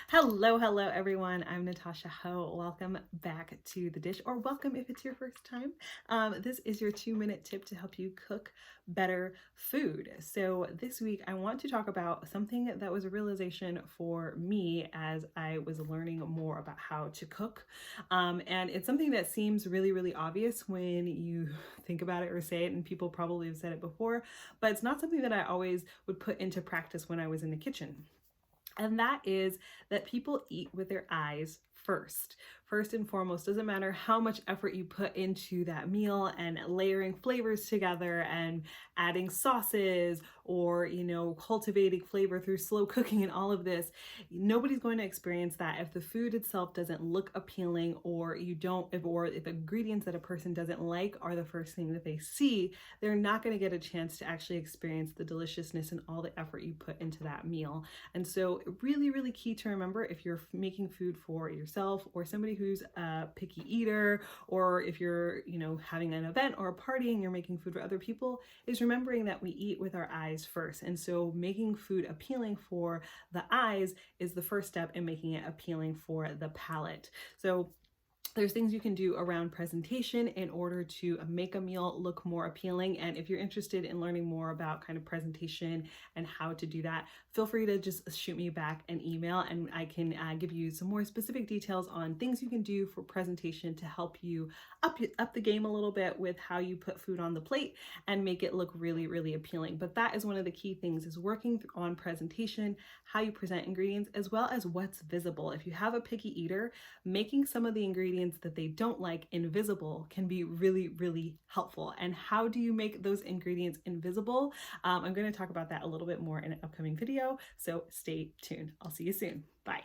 Hello everyone. I'm Natasha Ho. Welcome back to The Dish, or welcome if it's your first time. This is your 2-minute tip to help you cook better food. So this week I want to talk about something that was a realization for me as I was learning more about how to cook. And it's something that seems really obvious when you think about it or say it, and people probably have said it before, but it's not something that I always would put into practice when I was in the kitchen. And that is that people eat with their eyes first. First and foremost, doesn't matter how much effort you put into that meal and layering flavors together and adding sauces or, cultivating flavor through slow cooking and all of this, nobody's going to experience that if the food itself doesn't look appealing, or if ingredients that a person doesn't like are the first thing that they see, they're not going to get a chance to actually experience the deliciousness and all the effort you put into that meal. And so really key to remember if you're making food for yourself or somebody who's a picky eater, or if you're, having an event or a party and you're making food for other people, is remembering that we eat with our eyes first. And so making food appealing for the eyes is the first step in making it appealing for the palate. So there's things you can do around presentation in order to make a meal look more appealing. And if you're interested in learning more about kind of presentation and how to do that, feel free to just shoot me back an email and I can give you some more specific details on things you can do for presentation to help you up the game a little bit with how you put food on the plate and make it look really appealing. But that is one of the key things, is working on presentation, how you present ingredients, as well as what's visible. If you have a picky eater, making some of the ingredients that they don't like invisible can be really helpful. And how do you make those ingredients invisible? I'm going to talk about that a little bit more in an upcoming video, so stay tuned. I'll see you soon. Bye.